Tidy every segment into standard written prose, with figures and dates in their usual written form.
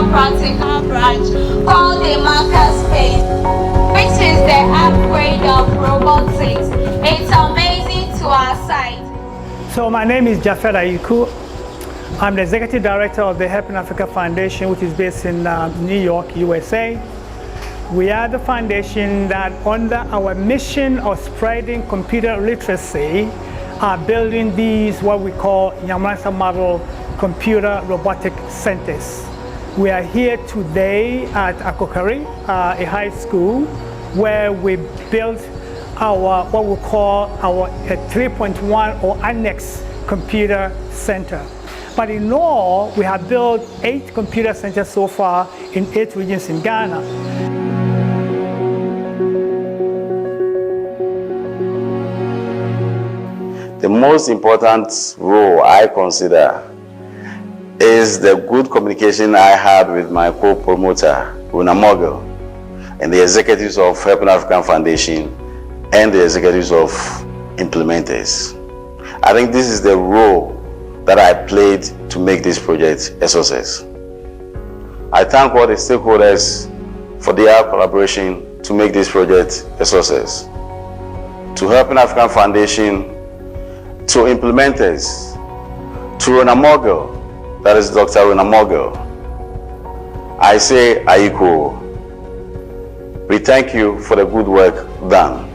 practical branch called the Makerspace, which is the upgrade of robotics. It's amazing to our sight. So my name is Jafet Ayiku. I'm the Executive Director of the Helping Africa Foundation, which is based in New York, USA. We are the foundation that, under our mission of spreading computer literacy, are building these what we call Yamoransa Model Computer Robotic Centers. We are here today at Akrokerri, a high school, where we built our what we call our 3.1 or Annex Computer Center. But in all, we have built 8 computer centers so far in 8 regions in Ghana. The most important role I consider is the good communication I had with my co-promoter, Runa Mogul, and the executives of Helping African Foundation and the executives of implementers. I think this is the role that I played to make this project a success. I thank all the stakeholders for their collaboration to make this project a success. To Helping African Foundation, to implementers, to Runa Mogul, that is Dr. Runa Mogul, I say Ayiku, we thank you for the good work done.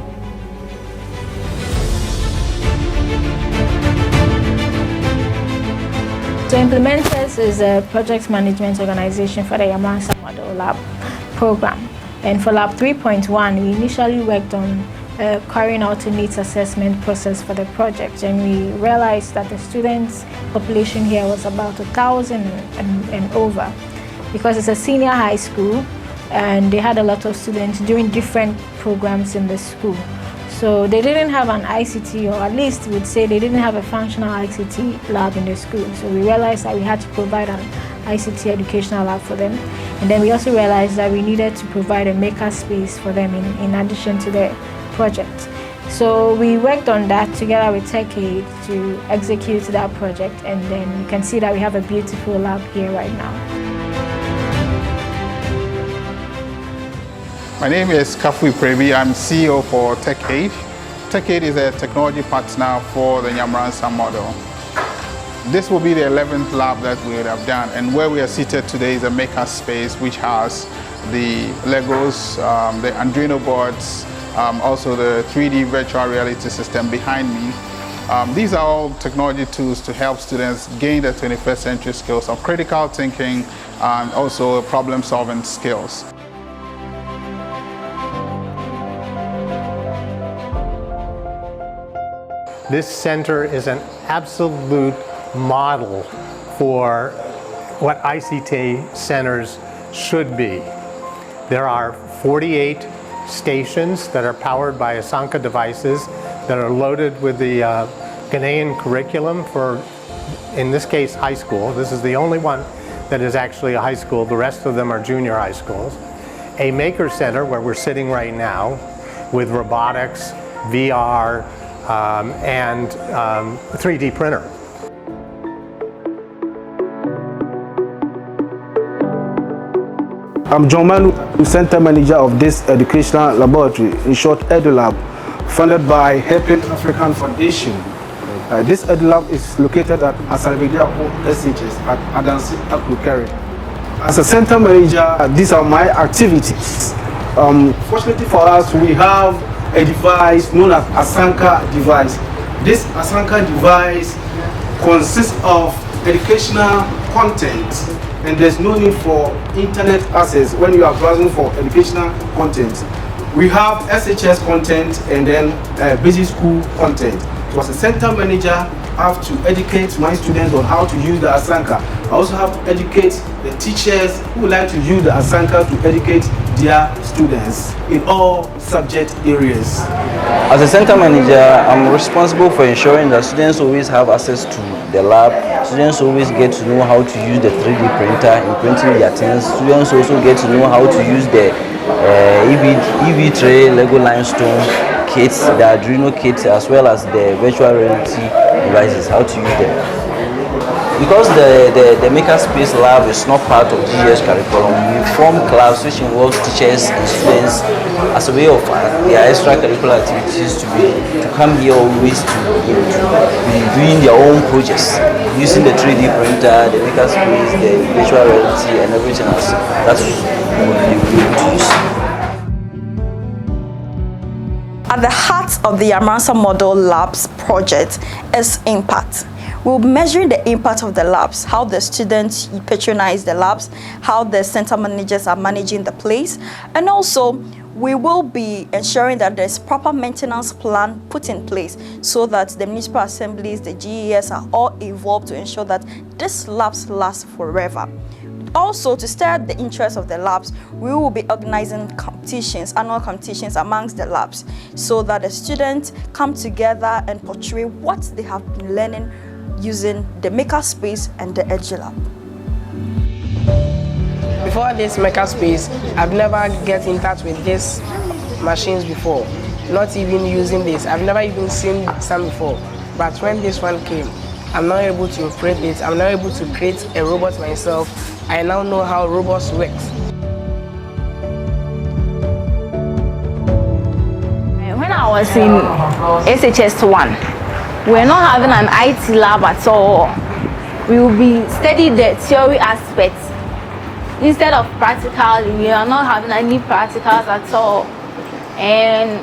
So Implementers is a project management organization for the Yamoransa Model Lab program. And for Lab 3.1, we initially worked on carrying out a needs assessment process for the project. And we realized that the students' population here was about 1,000 and over, because it's a senior high school and they had a lot of students doing different programs in the school. So they didn't have an ICT, or at least we'd say they didn't have a functional ICT lab in the school. So we realized that we had to provide an ICT educational lab for them. And then we also realized that we needed to provide a makerspace for them in addition to the project. So we worked on that together with TechAid to execute that project. And then you can see that we have a beautiful lab here right now. My name is Kafu Prebi. I'm CEO for TechAid. TechAid is a technology partner for the Yamoransa model. This will be the 11th lab that we would have done, and where we are seated today is a Makerspace, which has the Legos, the Arduino boards, also the 3D virtual reality system behind me. These are all technology tools to help students gain the 21st century skills of critical thinking and also problem-solving skills. This center is an absolute model for what ICT centers should be. There are 48 stations that are powered by Asanka devices that are loaded with the Ghanaian curriculum for, in this case, high school. This is the only one that is actually a high school. The rest of them are junior high schools. A maker center where we're sitting right now with robotics, VR, and 3D printer. I'm John Manu, Center Manager of this educational laboratory, in short Edulab, funded by Helping African Foundation. This Edulab is located at Ashanti Region SHS at Adansi, Akrokerri. As a center manager, these are my activities. Fortunately for us, we have a device known as Asanka device. This Asanka device consists of educational content, and there's no need for internet access when you are browsing for educational content. We have SHS content and then basic school content. So as a center manager, I have to educate my students on how to use the Asanka. I also have to educate the teachers who would like to use the Asanka to educate their students in all subject areas. As a center manager, I'm responsible for ensuring that students always have access to the lab. Students always get to know how to use the 3D printer in printing their things. Students also get to know how to use the EV tray, Lego limestone kits, the Arduino kits, as well as the virtual reality devices, how to use them. because the Makerspace lab is not part of GS curriculum, we form clubs which involve teachers and students as a way of their extracurricular activities to come here always to be doing their own projects using the 3D printer, the Makerspace, the virtual reality, and everything else. That's what we use. At the heart of the Yamoransa Model Labs project is impact. We'll be measuring the impact of the labs, how the students patronize the labs, how the center managers are managing the place, and also we will be ensuring that there's proper maintenance plan put in place so that the municipal assemblies, the GES are all involved to ensure that these labs last forever. Also, to stir the interest of the labs, we will be organizing competitions, annual competitions amongst the labs, so that the students come together and portray what they have been learning using the Makerspace and the Edulabs. Before this Makerspace, I've never get in touch with these machines before. Not even using this. I've never even seen some before. But when this one came, I'm now able to operate it. I'm now able to create a robot myself. I now know how robots work. When I was in SHS1, we're not having an IT lab at all. We will be studying the theory aspects. Instead of practical, we are not having any practicals at all. And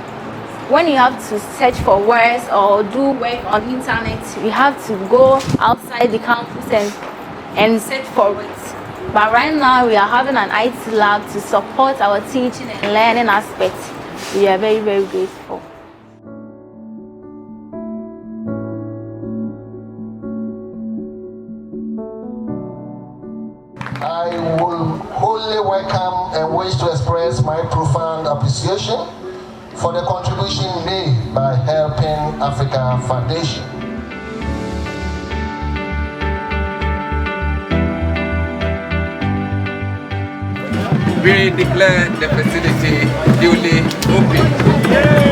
when you have to search for words or do work on internet, we have to go outside the campus and search for it. But right now, we are having an IT lab to support our teaching and learning aspects. We are very, very grateful. I will wholly welcome and wish to express my profound appreciation for the contribution made by Helping Africa Foundation. We declare the facility duly open.